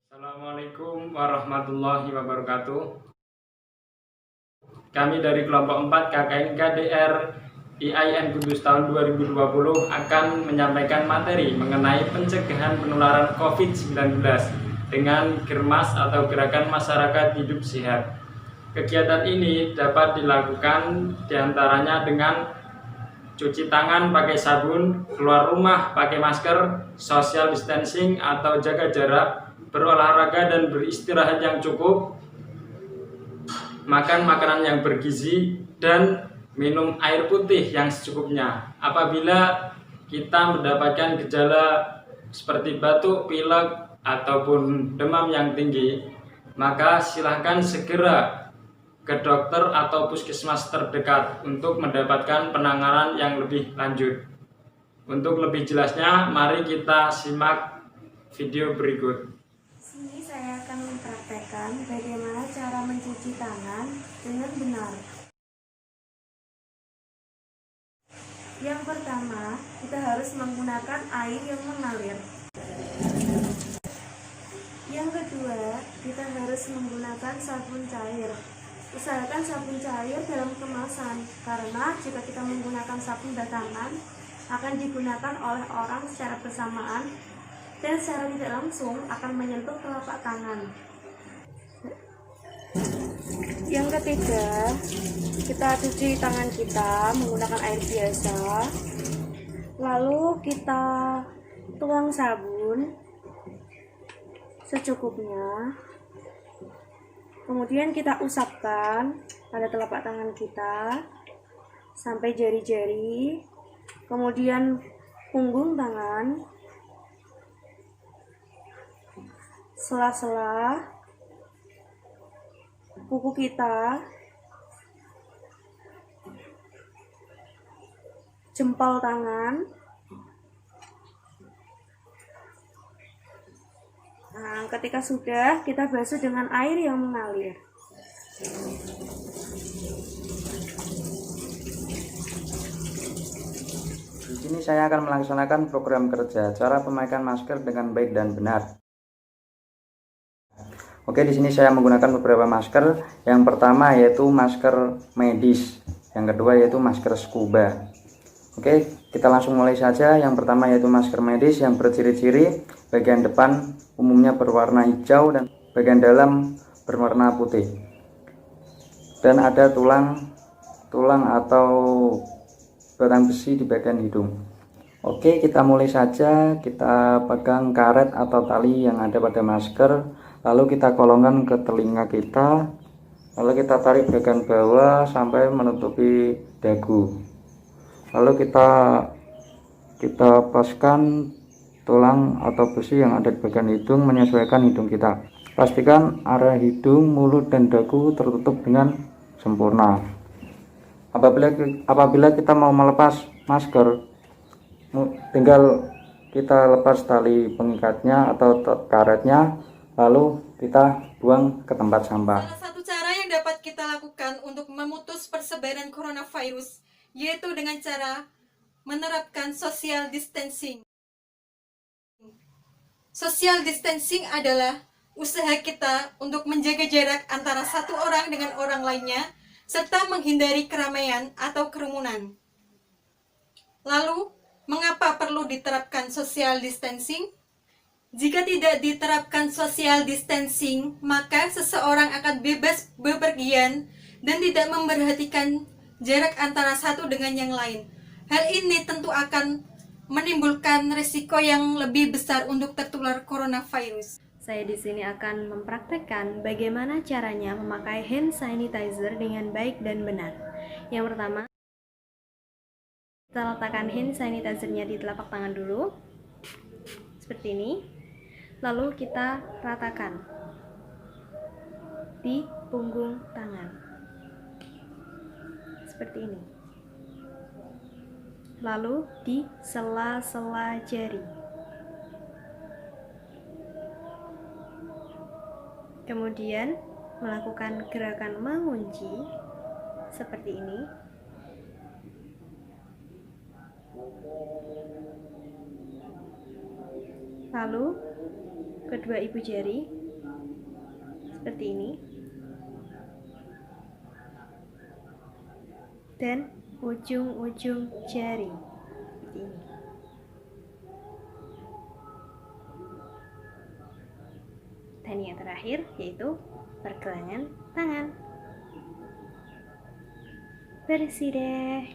Assalamualaikum warahmatullahi wabarakatuh. Kami dari kelompok 4 KKN KDR IAIN Kudus tahun 2020 akan menyampaikan materi mengenai pencegahan penularan COVID-19 dengan Germas atau Gerakan Masyarakat Hidup Sehat. Kegiatan ini dapat dilakukan diantaranya dengan cuci tangan pakai sabun, keluar rumah pakai masker, social distancing atau jaga jarak, berolahraga dan beristirahat yang cukup, makan makanan yang bergizi, dan minum air putih yang secukupnya. Apabila kita mendapatkan gejala seperti batuk, pilek, ataupun demam yang tinggi, maka silahkan segera ke dokter atau puskesmas terdekat untuk mendapatkan penanganan yang lebih lanjut. Untuk lebih jelasnya, mari kita simak video berikut. Sini saya akan mempraktekkan bagaimana cara mencuci tangan dengan benar. Yang pertama, kita harus menggunakan air yang mengalir. Yang kedua, kita harus menggunakan sabun cair. Usahakan sabun cair dalam kemasan, karena jika kita menggunakan sabun batangan, akan digunakan oleh orang secara bersamaan dan secara tidak langsung akan menyentuh telapak tangan. Yang ketiga, kita cuci tangan kita menggunakan air biasa, lalu kita tuang sabun secukupnya. Kemudian kita usapkan pada telapak tangan kita sampai jari-jari, kemudian punggung tangan, sela-sela kuku kita, jempol tangan. Nah, ketika sudah, kita basuh dengan air yang mengalir. Di sini saya akan melaksanakan program kerja cara pemakaian masker dengan baik dan benar. Oke, di sini saya menggunakan beberapa masker. Yang pertama yaitu masker medis, yang kedua yaitu masker scuba. Oke, kita langsung mulai saja. Yang pertama yaitu masker medis yang berciri-ciri bagian depan umumnya berwarna hijau dan bagian dalam berwarna putih. Dan ada tulang atau batang besi di bagian hidung. Oke, kita mulai saja. Kita pegang karet atau tali yang ada pada masker, lalu kita kolongkan ke telinga kita, lalu kita tarik bagian bawah sampai menutupi dagu. Lalu kita paskan tulang atau besi yang ada di bagian hidung menyesuaikan hidung kita. Pastikan area hidung, mulut, dan dagu tertutup dengan sempurna. Apabila kita mau melepas masker, tinggal kita lepas tali pengikatnya atau karetnya, lalu kita buang ke tempat sampah. Salah satu cara yang dapat kita lakukan untuk memutus persebaran coronavirus yaitu dengan cara menerapkan social distancing. Social distancing adalah usaha kita untuk menjaga jarak antara satu orang dengan orang lainnya serta menghindari keramaian atau kerumunan. Lalu, mengapa perlu diterapkan social distancing? Jika tidak diterapkan social distancing, maka seseorang akan bebas bepergian dan tidak memperhatikan jarak antara satu dengan yang lain. Hal ini tentu akan menimbulkan risiko yang lebih besar untuk tertular coronavirus. Saya di sini akan mempraktekkan bagaimana caranya memakai hand sanitizer dengan baik dan benar. Yang pertama, kita letakkan hand sanitizer-nya di telapak tangan dulu, seperti ini. Lalu kita ratakan di punggung tangan, seperti ini. Lalu di sela-sela jari. Kemudian melakukan gerakan mengunci seperti ini. Lalu kedua ibu jari seperti ini. Dan ujung-ujung jari seperti ini. Dan yang terakhir yaitu pergelangan tangan. Bersih deh.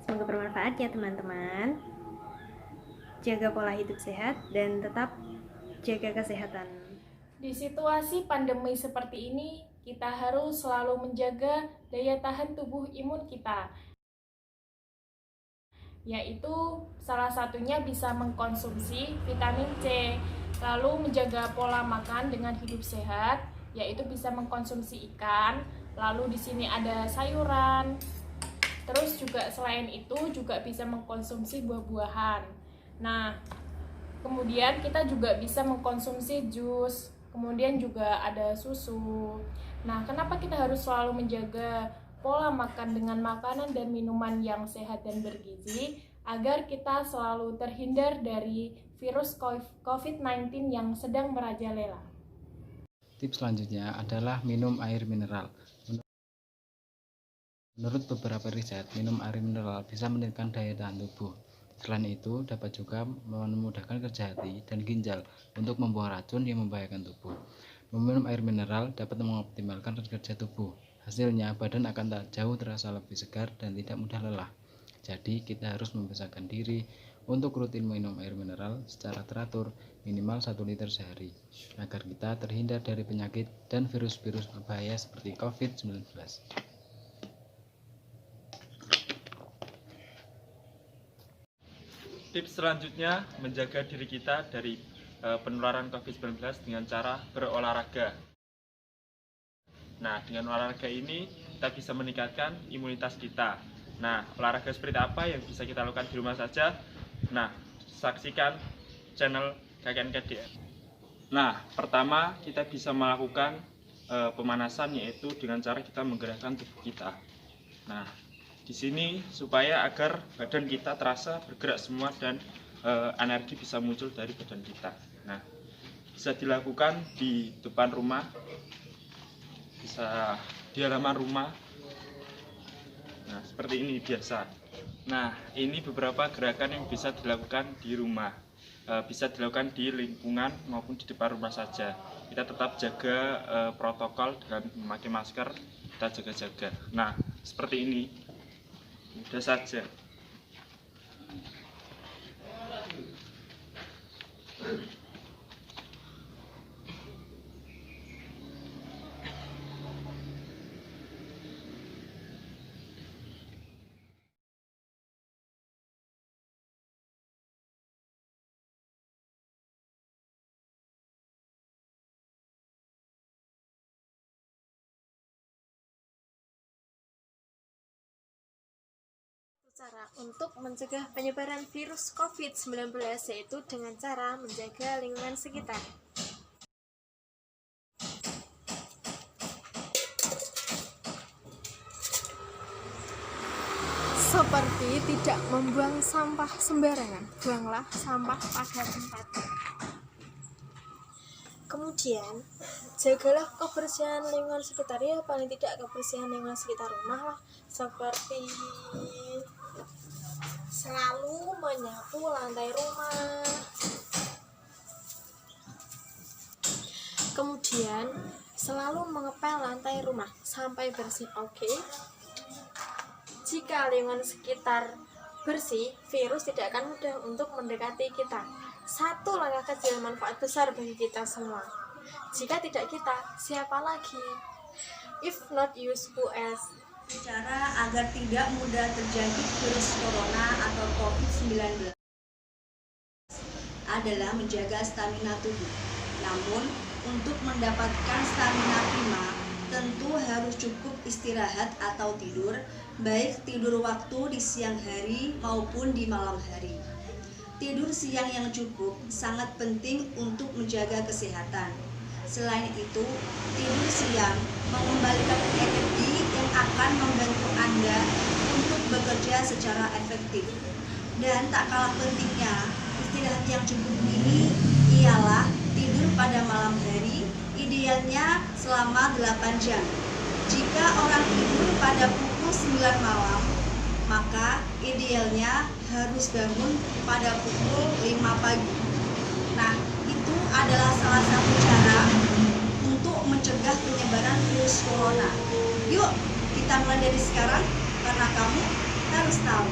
Semoga bermanfaat ya teman-teman. Jaga pola hidup sehat dan tetap jaga kesehatan. Di situasi pandemi seperti ini, kita harus selalu menjaga daya tahan tubuh imun kita, yaitu salah satunya bisa mengkonsumsi vitamin C, lalu menjaga pola makan dengan hidup sehat, yaitu bisa mengkonsumsi ikan, lalu di sini ada sayuran, terus juga selain itu juga bisa mengkonsumsi buah-buahan. Nah, kemudian kita juga bisa mengkonsumsi jus, kemudian juga ada susu. Nah, kenapa kita harus selalu menjaga pola makan dengan makanan dan minuman yang sehat dan bergizi agar kita selalu terhindar dari virus COVID-19 yang sedang merajalela. Tips selanjutnya adalah minum air mineral. Menurut beberapa riset, minum air mineral bisa meningkatkan daya tahan tubuh. Selain itu, dapat juga memudahkan kerja hati dan ginjal untuk membuang racun yang membahayakan tubuh. Meminum air mineral dapat mengoptimalkan kerja tubuh. Hasilnya, badan akan jauh terasa lebih segar dan tidak mudah lelah. Jadi, kita harus membiasakan diri untuk rutin minum air mineral secara teratur, minimal 1 liter sehari, agar kita terhindar dari penyakit dan virus-virus berbahaya seperti COVID-19. Tips selanjutnya, menjaga diri kita dari penularan COVID-19 dengan cara berolahraga. Nah, dengan olahraga ini kita bisa meningkatkan imunitas kita. Nah, olahraga seperti apa yang bisa kita lakukan di rumah saja? Nah, saksikan channel KKN-KDR. Nah, pertama kita bisa melakukan pemanasan, yaitu dengan cara kita menggerakkan tubuh kita. Nah, di sini supaya agar badan kita terasa bergerak semua dan energi bisa muncul dari badan kita. Nah, bisa dilakukan di depan rumah, bisa di halaman rumah. Nah, seperti ini biasa. Nah, ini beberapa gerakan yang bisa dilakukan di rumah. Bisa dilakukan di lingkungan maupun di depan rumah saja. Kita tetap jaga protokol dengan memakai masker, kita jaga-jaga. Nah, seperti ini. Mudah saja. Cara untuk mencegah penyebaran virus COVID-19 yaitu dengan cara menjaga lingkungan sekitar. Seperti tidak membuang sampah sembarangan, buanglah sampah pada tempatnya. Kemudian, jagalah kebersihan lingkungan sekitar, ya paling tidak kebersihan lingkungan sekitar rumah lah, seperti selalu menyapu lantai rumah. Kemudian selalu mengepel lantai rumah sampai bersih. Oke. Jika lingkungan sekitar bersih, virus tidak akan mudah untuk mendekati kita. Satu langkah kecil manfaat besar bagi kita semua. Jika tidak kita, siapa lagi? If not used, who else? Cara agar tidak mudah terjangkit virus corona atau COVID-19 adalah menjaga stamina tubuh. Namun, untuk mendapatkan stamina prima, tentu harus cukup istirahat atau tidur, baik tidur waktu di siang hari maupun di malam hari. Tidur siang yang cukup sangat penting untuk menjaga kesehatan. Selain itu, tidur siang mengembalikan energi yang akan membantu Anda untuk bekerja secara efektif. Dan tak kalah pentingnya, istirahat yang cukup ini ialah tidur pada malam hari, ideal idealnya selama 8 jam. Jika orang tidur pada pukul 9 malam, maka idealnya harus bangun pada pukul 5 pagi. Nah, itu adalah salah satu cara untuk mencegah penyebaran virus corona. Yuk, kita mulai dari sekarang karena kamu harus tahu.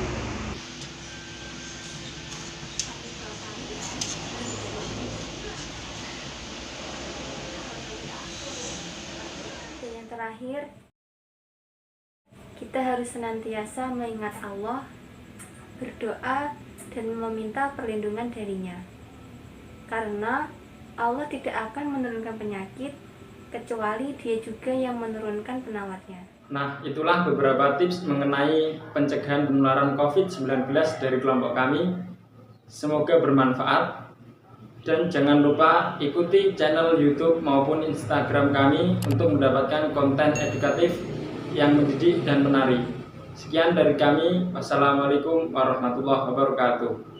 Dan yang terakhir, kita harus senantiasa mengingat Allah, berdoa, dan meminta perlindungan darinya. Karena Allah tidak akan menurunkan penyakit, kecuali Dia juga yang menurunkan penawarnya. Nah, itulah beberapa tips mengenai pencegahan penularan COVID-19 dari kelompok kami. Semoga bermanfaat. Dan jangan lupa ikuti channel YouTube maupun Instagram kami untuk mendapatkan konten edukatif yang mendidik dan menarik. Sekian dari kami. Wassalamualaikum warahmatullahi wabarakatuh.